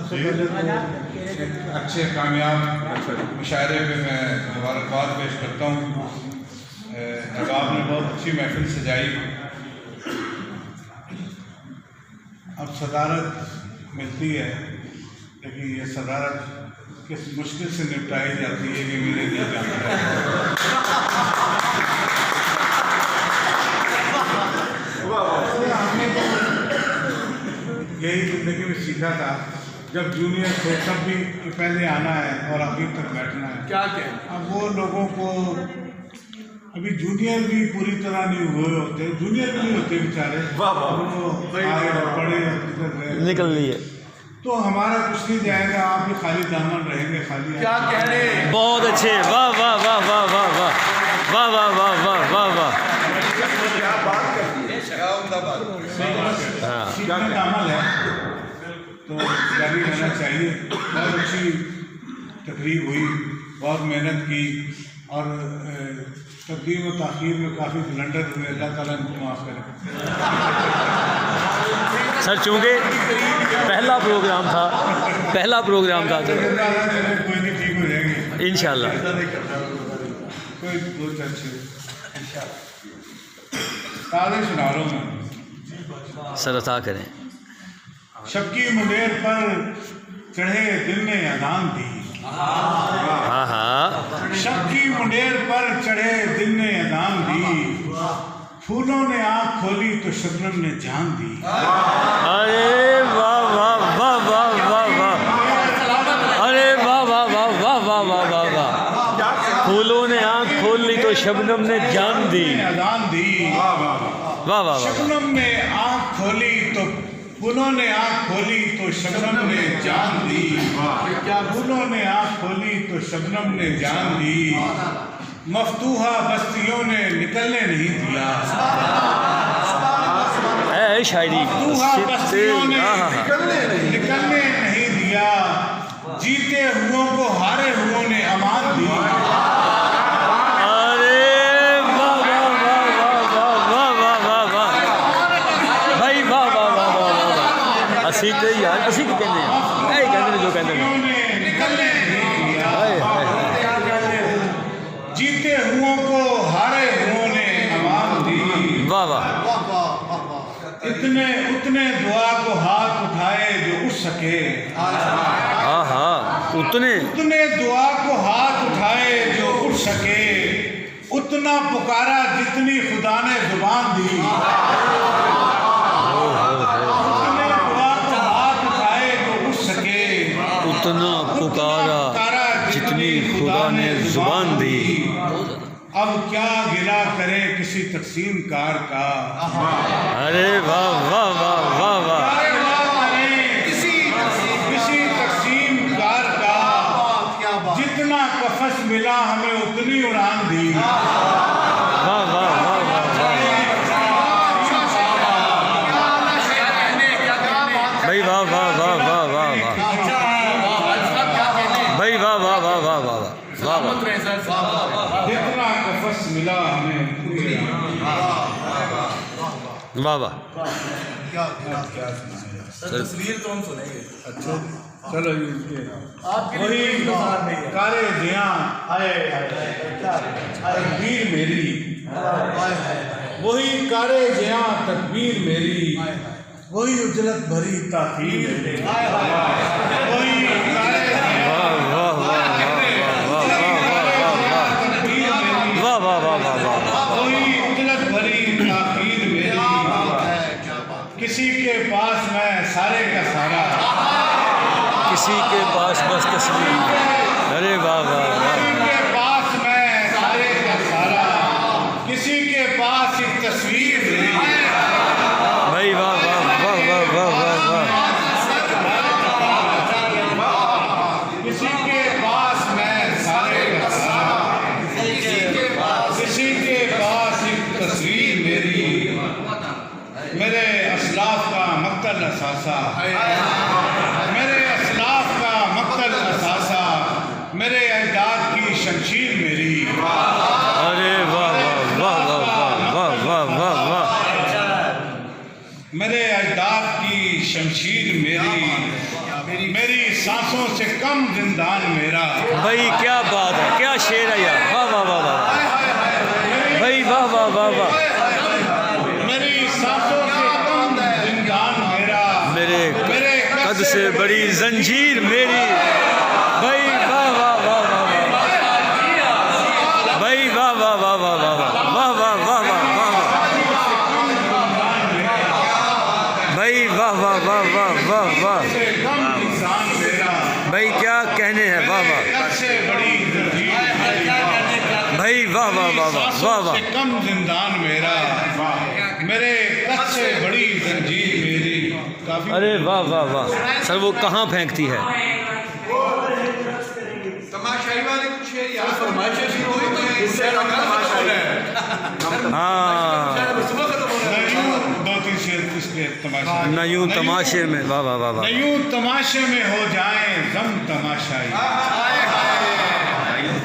सबसे पहले तो एक अच्छे कामयाब मुशायरे पे मैं मुबारकबाद पेश करता हूँ। अहबाब ने बहुत अच्छी महफिल सजाई। अब सदारत मिलती है, लेकिन ये सदारत किस मुश्किल से निपटाई जाती है कि मेरे लिए जानता है। हमने तो यही ज़िंदगी में सीखा था जब जूनियर थे तब भी कि पहले आना है और आखिर तक बैठना है। क्या कहें, अब वो लोगों को अभी जूनियर भी पूरी तरह नहीं हुए होते, जूनियर भी नहीं होते बेचारे, वो आए और पढ़े और किधर गए निकल लिए। तो हमारा कुछ नहीं जाएगा, आप भी खाली दामन रहेंगे, खाली। क्या कहने, बहुत अच्छे, वाह वाह वाह वाह वाह वाह वाह वाह वाह वाह वाह वाह। क्या बात करती है, सीखने का अमल है तो जारी रहना चाहिए। बहुत अच्छी तकरीब हुई, बहुत मेहनत की और तकदीम और ताख़ीर में काफ़ी ब्लंडर हुए। अल्लाह ताला इनको माफ़ करे। सर चूँकि पहला प्रोग्राम था कोई नहीं, ठीक हो जाएंगे इंशाल्लाह। कोई दो अच्छे ताज़े सुना रहा हूँ मैं। सर अता करें। शक्की मुंडेर पर चढ़े दिल ने अजान दी। हाँ हाँ, शक्की मुंडेर पर चढ़े दिल ने अजान दी। फूलों ने आँख खोली तो शबनम ने जान दी। अरे वाह वाह वाह वाह वाह वाह, अरे वाह वाह वाह वाह वाह वाह वाह वाह। फूलों ने आँख खोल ली तो शबनम ने जान दी। अजान दी। वाह वाह वाह। शबनम ने आँख खोली तो फूलों ने आँख खोली तो शबनम ने जान दी। क्या फूलों ने आँख खोली तो शबनम ने जान दी। मफ्तूहा बस्तियों ने निकलने नहीं दिया। है शायरी। मफ्तूहा बस्तियों ने निकलने नहीं दिया। जीते हुओं को हारे हुओं ने अमान दी। ਅਸੀਂ ਤੇ यार ਅਸੀਂ ਕੀ ਕਹਿੰਦੇ ਆ, ਇਹ ਕਹਿੰਦੇ ਨੇ ਜੋ ਕਹਿੰਦੇ ਨੇ। जीते हुओं को हारे हुओं ने अमान दी। वाह वाह। इतने उतने दुआ को हाथ उठाए जो उठ सके। हाँ हाँ, उतने दुआ को हाथ उठाए जो उठ सके। उतना पुकारा जितनी खुदा ने जुबान दी। उतना पुकारा जितनी खुदा ने जुबान दी। अब क्या गिला करे किसी तकसीम कार का। अरे वाह वाह वाह वाह वाह। किसी तकसीम कार का जितना कफस मिला हमें उतनी उड़ान दी। वाह वाह वाह वाह भाई, वाह वाह वाह वाह वाह वाह भाई, वाह वाह वाह वाह वाह वाह वाह। जितना कफस मिला हमें वाह वाह। तस्वीर तो हम सुनेंगे। अच्छा चलो वही कारे जियां तकबीर मेरी। वही कारे जियां तकबीर मेरी। वही उजलत भरी ताख़ीर मेरी। वही कारे किसी के पास मैं सारे का सारा। किसी के पास बस तस्वीर। अरे वाह वाह वाह। किसी के पास मैं सारे का सारा। किसी के पास एक तस्वीर भाई, वाह वाह वाह वाह वाह वाह वाह। किसी के पास मैं सारे का सारा। किसी के पास एक तस्वीर मेरी। मेरे असलाफ का मक्तल असासा। मेरे असलाफ का मक्तल असासा। मेरे अजदाद की शमशीर मेरी। अरे वाह वाह वाह वाह वाह वाह वाह वाह। मेरे अजदाद की शमशीर मेरी। मेरी सांसों से कम जिंदान मेरा। भाई क्या बात है, क्या शेर है यार, वाह वाह वाह वाह भाई, वाह वाह वाह वाह। मेरी सांसों से कम जिंदान मेरा, मेरे कद से बड़ी जंजीर मेरी। भाई वाह वाह वाह वाह वाह भाई, वाह वाह वाह वाह वाह वाह वाह वाह वाह वाह भाई, वाह वाह वाह वाह वाह वाह कम इंसान मेरा, भाई, क्या कहने हैं, वाह वाह कद से बड़ी जंजीर भाई, वाह वाह वाह वाह वाह सांसों वाह। से कम जिंदान मेरा, मेरे कद से बड़ी जंजीर मेरी। काफी अरे वाह वाह वाह सर, वो कहाँ फेंकती है? तमाशाई वाले कुछ है यार, फरमाइशें शुरू हुई तो इससे तमाशा हो रहा है। हाँ, न यूं दो तीन शेर इसके तमाशा, न यूं तमाशे में, वाह वाह वाह न वाह यूं तमाशे में हो जाए जम तमाशाई,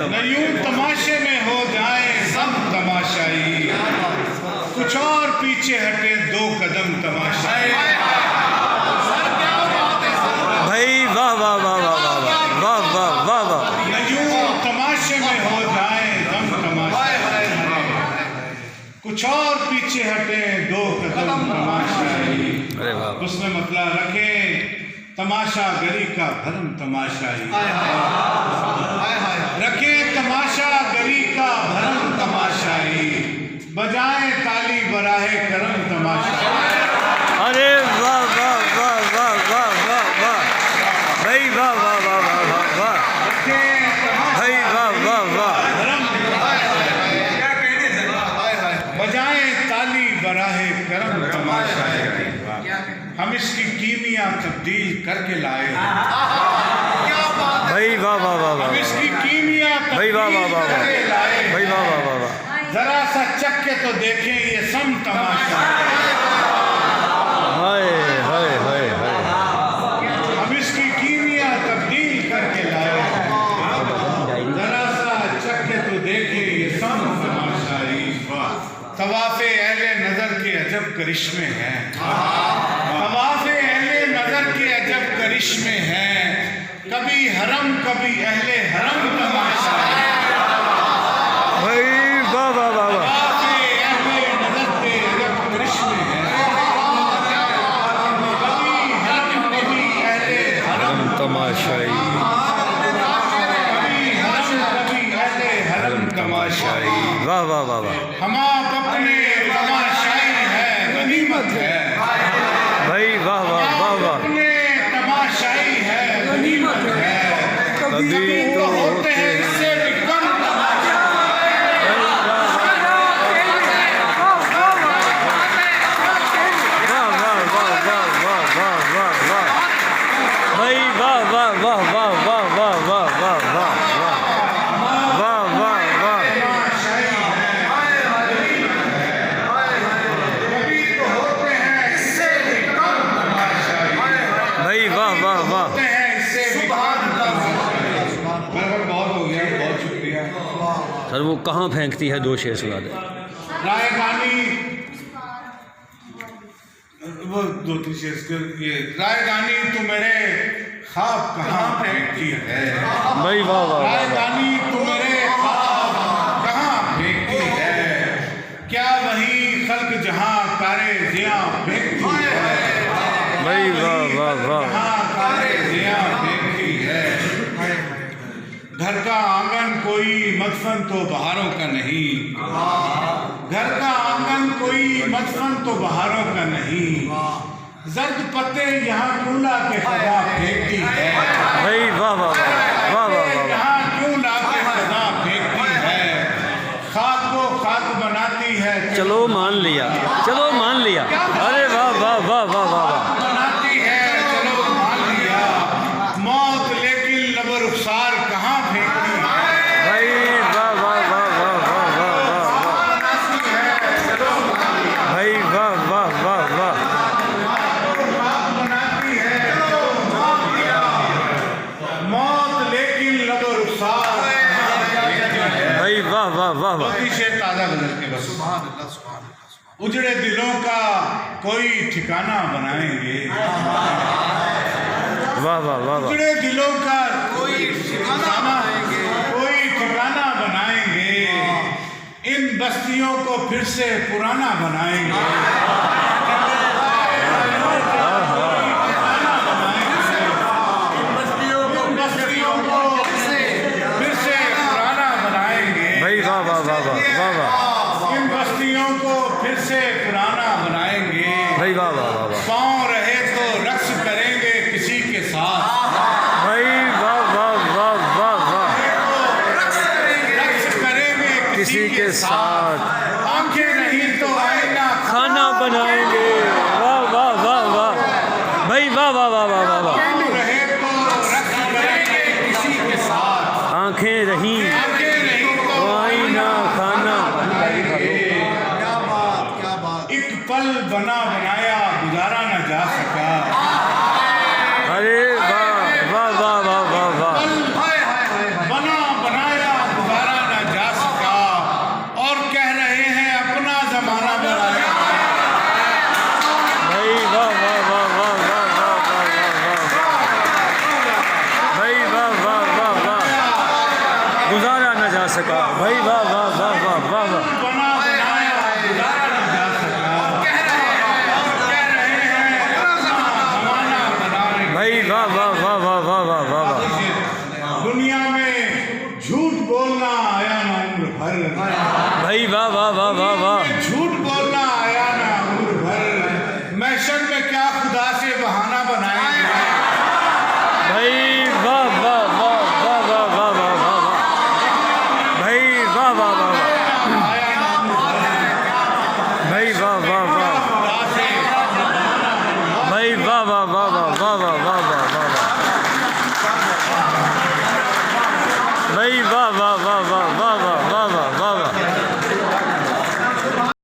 न यूं तमाशे में हो जाए जम तमाशाई, कुछ और पीछे हटे दो कदम तमाशाई। भाई, वाह वाह वाह वाह वाह वाह वाह वाह वाह। न यूं तमाशे में हो जाए जम तमाशाई, कुछ और पीछे हटे दो कदम तमाशाई। अरे वाह, उसमें मतलब रखे तमाशा गरी का भरम तमाशाई, रखे तमाशा गरी का भरम तमाशाई, बजाए ताली बराहे करम तमाशाई। अरे वाह वाह वाह वाह वाह वाह वाह भाई, वाह वाह वाह वाह वाह वाह रखे भाई, वाह वाह वाह भरम, क्या कहने चाहिए? बजाए ताली बराहे करम तमाशाई। हम इसकी कीमिया तब्दील करके लाए हैं, भाई, वाह वाह वाह हम वाह इसकी कीमिया भाई, वाह वाह तब्दील वाह वाह करके लाए भाई, हैं। वाह वाह वाह वाह जरा सा चख के तो देखें ये सम तमाशा, हाय हाय हाय हाय। हम इसकी कीमिया तब्दील करके लाए हैं। जरा सा चख के तो देखें ये सम तमाशाई। तवाफ़े अहले नजर के अजब करिश्मे हैं, तवाफ़े अहले नजर के अजब करिश्मे हैं, कभी हरम कभी अहले हरम तमाशा। भाई, वाह वाह वाह वाह तवाफ़े अहले नजर के अजब करिश्मे हैं, कभी हरम कभी अहले हरम तमाशाई, कभी हरम कभी अहले हरम तमाशाई। वाह वाह वाह वाह हम आप अपने तमाशाई है गनीमत है, भाई, वाह वाह वाह वाह। अपने तमाशाई है गनीमत है, कभी तो होते हैं इससे भी कम तमाशा। वाह वाह वाह वाह वाह वाह वाह वाह भाई, वाह वाह वाह वाह वाह वाह वाह वाह वाह वाह वाह वाह। कभी तो होते हैं इससे भी कम तमाशाई, भाई, वाह वाह वाह होते हैं इससे भी कम तमाशाई। बराबर बहुत हो गया, बहुत शुक्रिया। सर, वो कहाँ फेंकती है? दो शेर सुना दे। रायगानी, वो दो तीन शेर ये रायगानी तू मेरे ख्वाब कहाँ फेंकती है, भाई, वाह वाह वाह वाह रायगानी तू मेरे ख्वाब कहाँ फेंकती है, क्या वही खल्क जहाँ कारे जिया फेंकती है, भाई, वाह वाह वाह जहाँ कारे जिया फेंकती है। घर का आंगन कोई मदफन तो बहारों का नहीं, घर का आंगन कोई मदफन तो बहारों का नहीं, जर्द पत्ते यहाँ कूला के खजा फेंकती है, भाई, वाह वाह वाह वाह वाह वाह। यहाँ क्यों ला के खजा फेंकती है, खाक को खाक बनाती है, चलो मान लिया, चलो मान लिया। अरे वाह वाह वाह वाह वाह वाह बनाती है, चलो मान लिया। मौत लेकिन लब रुखसार कहाँ फेंकती है, भाई, वाह वाह वाह वाह वाह वाह वाह भाई, वाह वाह वाह वाह बनाती है, चलो मान लिया। मौत लेकिन लब रुखसार भाई, वाह वाह वाह वाह शेर ताजा गजल के बस। उजड़े दिलों का कोई ठिकाना बनाएंगे, वाह वाह वाह वाह टुकड़े दिलों का कोई ठिकाना बनाएंगे। कोई ठिकाना बनाएंगे, इन बस्तियों को फिर से पुराना बनाएंगे। भाई वाह वाह वाह वाह वाह वाह इन बस्तियों को फिर से पुराना बनाएंगे। भाई वाह वाह वाह वाह पाँव रहे तो रक्स करेंगे किसी के साथ। भाई वाह वाह वाह वाह वाह रक्स करेंगे किसी के साथ आंखें नहीं तो आईना खाना बनाएंगे। वाह वाह वाह वाह भाई वाह वाह वाह वाह वाह वाह पाँव रहे तो रक्स करेंगे किसी के साथ। आंखें रहीं आंखें नहीं तो तो आईना खाना। क्या बात, क्या बात। एक पल बना बनाया गुजारा न जा सका। अरे वाह वाह वाह वाह वाह वाह हाय हाय हाय हाय। बना बनाया गुजारा न जा सका, और कह रहे हैं अपना जमाना बनाया। भाई वाह वाह वाह वाह वाह वाह वाह वाह वाह भाई वाह वाह वाह वाह गुजारा न जा सका। भाई वाह वाह वाह वाह वाह वाह बना बनाया गुजारा न जा सका, कह रहे हैं अपना जमाना बनाया। भाई वाह वाह वाह वाह वाह वाह वाह वाह दुनिया में झूठ बोलना आया ना उम्र भर। भाई वाह वाह वाह वाह वाह झूठ बोलना आया ना उम्र भर, महशर में क्या खुदा से बहाना बनाएंगे। भाई वाह वाह वाह वाह वाह वाह वाह वाह वाह भाई वाह वाह वाह वाह आया ना उम्र भर, भाई वाह वाह वाह खुदा से भाई वाह वाह वाह वाह वाह वाह वाह वाह वाह भाई वाह वाह वाह वाह वाह वाह